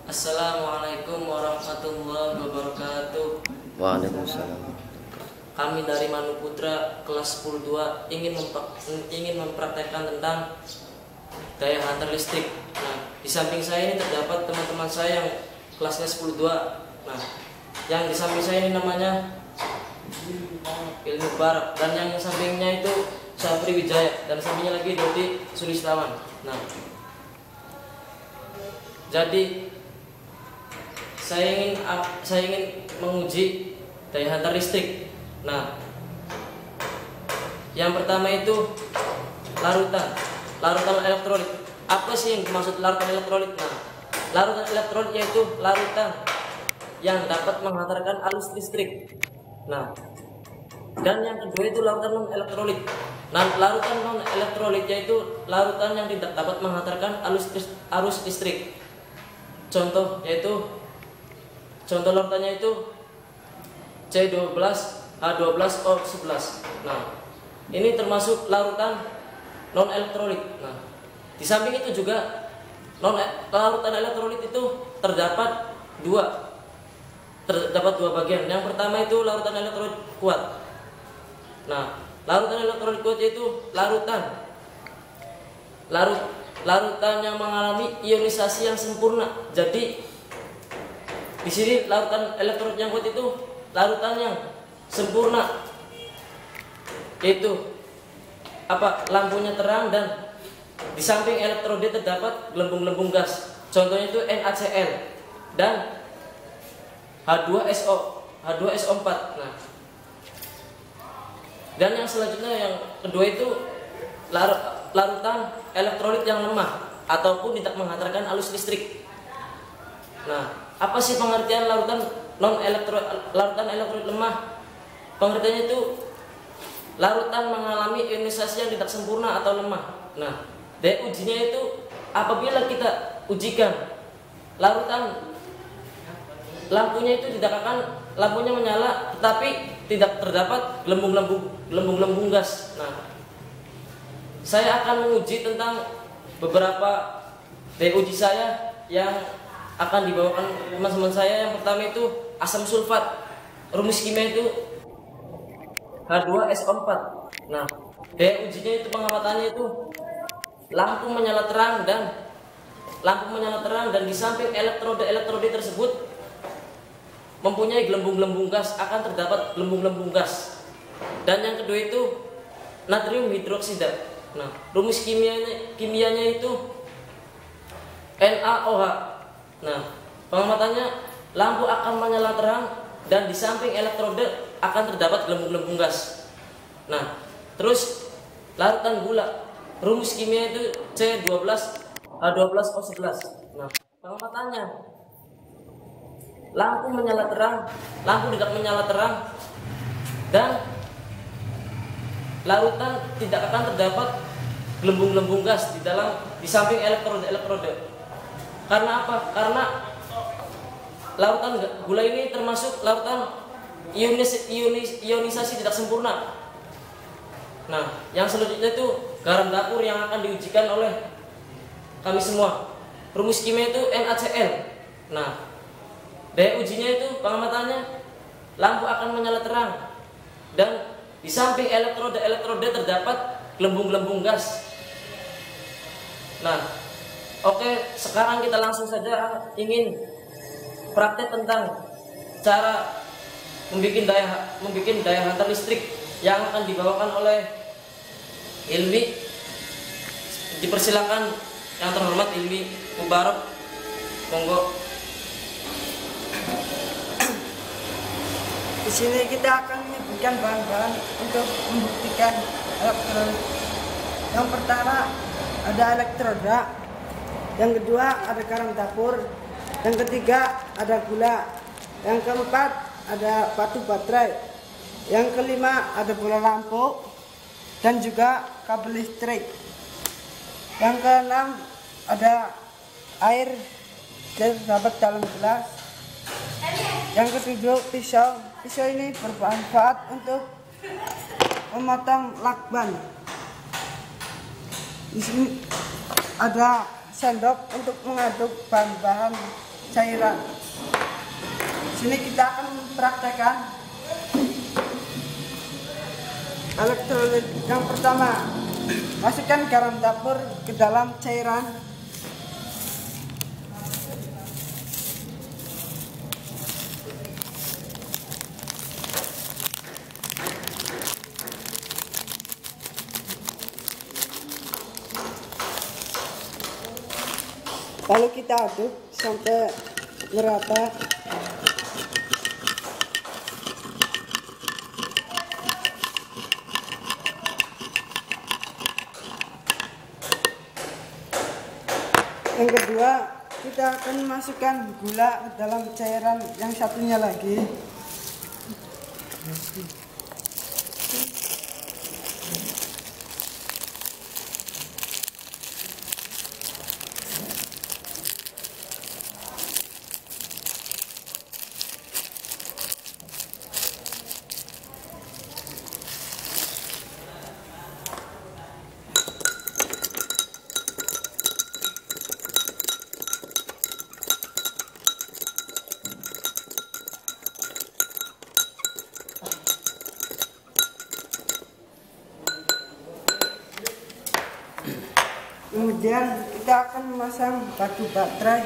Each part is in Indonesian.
Assalamualaikum warahmatullahi wabarakatuh. Waalaikumsalam. Kami dari Manu Putra kelas 10-2 ingin mempraktekkan tentang daya hantar listrik. Nah, di samping saya ini terdapat teman-teman saya yang kelasnya 10-2. Nah, yang di samping saya ini namanya Ilmu Barak, dan yang sampingnya itu Syafri Wijaya, dan sampingnya lagi Dodi Sulistawan. Nah, jadi saya ingin menguji daya hantar listrik. Nah, yang pertama itu larutan elektrolit. Apa sih yang dimaksud larutan elektrolit? Nah, larutan elektrolit yaitu larutan yang dapat menghantarkan arus listrik. Nah, dan yang kedua itu larutan non elektrolit. Nah, larutan non elektrolit yaitu larutan yang tidak dapat menghantarkan arus listrik. Contoh larutannya itu C12, H12, O11. Nah, ini termasuk larutan non elektrolit. Nah, di samping itu juga larutan elektrolit itu terdapat dua bagian. Yang pertama itu larutan elektrolit kuat. Nah, larutan elektrolit kuat itu larutan yang mengalami ionisasi yang sempurna. Jadi di sini larutan elektrolit yang kuat itu larutan yang sempurna, yaitu lampunya terang dan di samping elektrolit terdapat gelembung-gelembung gas. Contohnya itu NaCl dan H2SO4. Nah, dan yang selanjutnya yang kedua itu larutan elektrolit yang lemah ataupun tidak menghantarkan arus listrik. Nah, apa sih pengertian larutan elektrolit lemah? Pengertiannya itu larutan mengalami ionisasi yang tidak sempurna atau lemah. Nah, daya ujinya itu apabila kita ujikan lampunya itu lampunya menyala tetapi tidak terdapat gelembung-gelembung gas. Nah, saya akan menguji tentang beberapa daya uji saya yang akan dibawakan teman-teman saya. Yang pertama itu asam sulfat. Rumus kimia itu H2SO4. Nah, daya ujinya itu pengamatannya itu lampu menyala terang dan di samping elektrode tersebut mempunyai gelembung-gelembung gas, akan terdapat gelembung-gelembung gas. Dan yang kedua itu natrium hidroksida. Nah, rumus kimianya itu NaOH. Nah, pengamatannya lampu akan menyala terang dan di samping elektrode akan terdapat gelembung-gelembung gas. Nah, terus larutan gula. Rumus kimia itu C12 H12O11. Nah, pengamatannya lampu tidak menyala terang dan larutan tidak akan terdapat gelembung-gelembung gas di samping elektrode. Karena apa? Karena larutan gula ini termasuk larutan ionisasi tidak sempurna. Nah, yang selanjutnya itu garam dapur yang akan diujikan oleh kami semua. Rumus kimia itu NaCl. Nah, daya ujinya itu pengamatannya lampu akan menyala terang dan di samping elektrode terdapat gelembung-gelembung gas. Nah, oke, sekarang kita langsung saja ingin praktek tentang cara membuat daya hantar listrik yang akan dibawakan oleh Ilmi. Dipersilakan yang terhormat Ilmi Mubarak, monggo. Di sini kita akan menyebutkan bahan-bahan untuk membuktikan elektrolit. Yang pertama ada elektroda, yang kedua ada garam dapur, yang ketiga ada gula, yang keempat ada batu baterai, yang kelima ada bola lampu dan juga kabel listrik, yang keenam ada air dan terdapat dalam gelas, yang ketujuh pisau. Pisau ini bermanfaat untuk memotong lakban. Di sini ada sendok untuk mengaduk bahan-bahan cairan. Sini kita akan mempraktekkan elektrolit. Yang pertama, masukkan garam dapur ke dalam cairan. Lalu kita aduk sampai merata. Yang kedua, kita akan masukkan gula ke dalam cairan yang satunya lagi. Kemudian kita akan memasang batu baterai.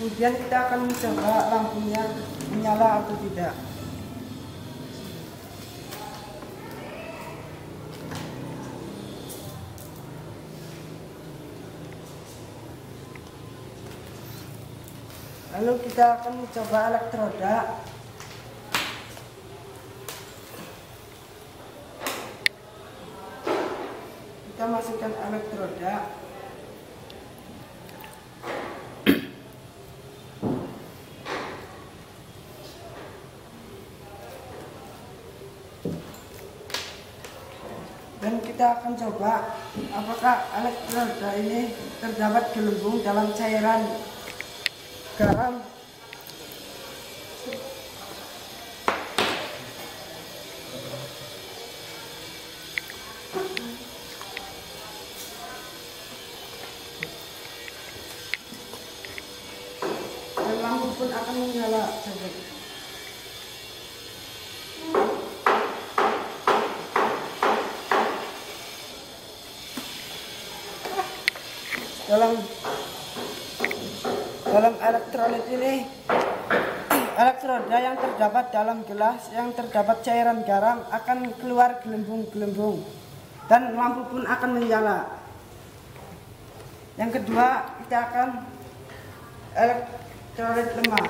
Kemudian kita akan mencoba lampunya menyala atau tidak. Lalu kita akan mencoba elektroda. Kita masukkan elektroda. Dan kita akan coba apakah elektroda ini terdapat gelembung dalam cairan garam. Dan lampu pun akan menyala. Dalam elektrolit ini, elektroda yang terdapat dalam gelas yang terdapat cairan garam akan keluar gelembung-gelembung dan lampu pun akan menyala. Yang kedua, kita akan elektrolit lemah.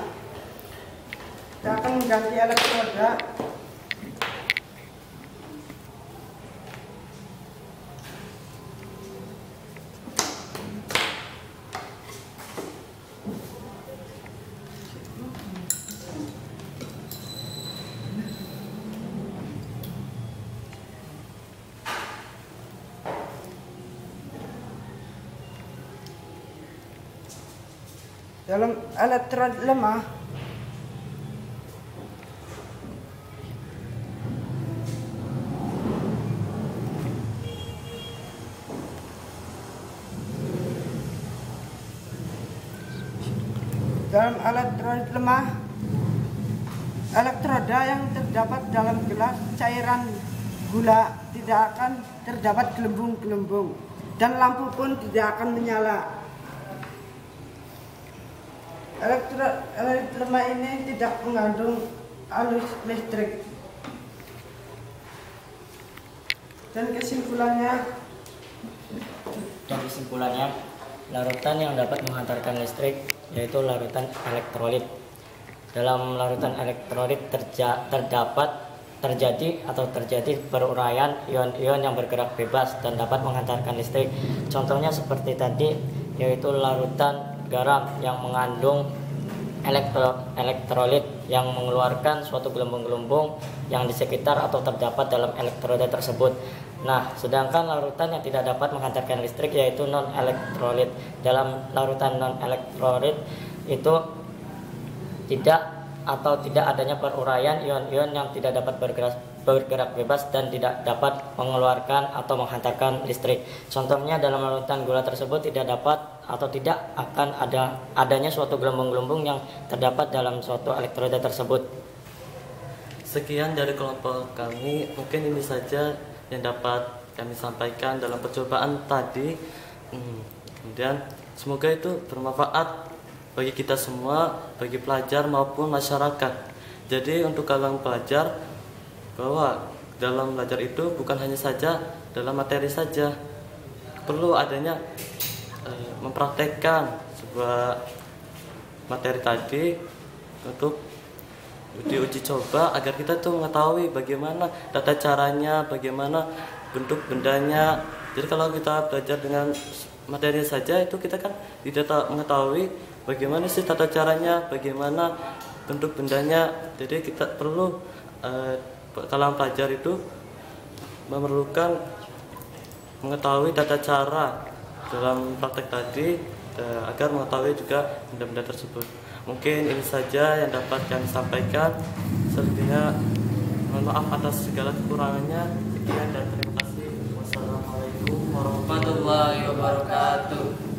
Kita akan mengganti elektroda. Dalam elektrolit lemah, Elektroda yang terdapat dalam gelas cairan gula tidak akan terdapat gelembung-gelembung dan lampu pun tidak akan menyala. Elektroma ini tidak mengandung arus listrik. Dan kesimpulannya, larutan yang dapat menghantarkan listrik yaitu larutan elektrolit. Dalam larutan elektrolit terjadi peruraian ion-ion yang bergerak bebas dan dapat menghantarkan listrik. Contohnya seperti tadi, yaitu larutan garam yang mengandung elektrolit yang mengeluarkan suatu gelembung-gelembung yang di sekitar atau terdapat dalam elektroda tersebut. Nah, sedangkan larutan yang tidak dapat menghantarkan listrik yaitu non-elektrolit. Dalam larutan non-elektrolit itu tidak adanya peruraian ion-ion yang tidak dapat bergerak bebas dan tidak dapat mengeluarkan atau menghantarkan listrik. Contohnya dalam larutan gula tersebut tidak dapat atau tidak akan adanya suatu gelembung-gelembung yang terdapat dalam suatu elektroda tersebut. Sekian dari kelompok kami, mungkin ini saja yang dapat kami sampaikan dalam percobaan tadi. Kemudian semoga itu bermanfaat bagi kita semua, bagi pelajar maupun masyarakat. Jadi untuk kalian pelajar, bahwa dalam belajar itu bukan hanya saja dalam materi saja, perlu adanya mempraktekkan sebuah materi tadi untuk diuji coba agar kita tuh mengetahui bagaimana tata caranya, bagaimana bentuk bendanya. Jadi kalau kita belajar dengan materi saja itu kita kan tidak mengetahui bagaimana sih tata caranya, bagaimana bentuk bendanya. Jadi kita perlu kalau pelajar itu memerlukan mengetahui tata cara dalam praktek tadi agar mengetahui juga benda-benda tersebut. Mungkin ini saja yang dapat kami sampaikan. Selebihnya mohon maaf atas segala kekurangannya. Sekian dan terima kasih. Wassalamualaikum warahmatullahi wabarakatuh.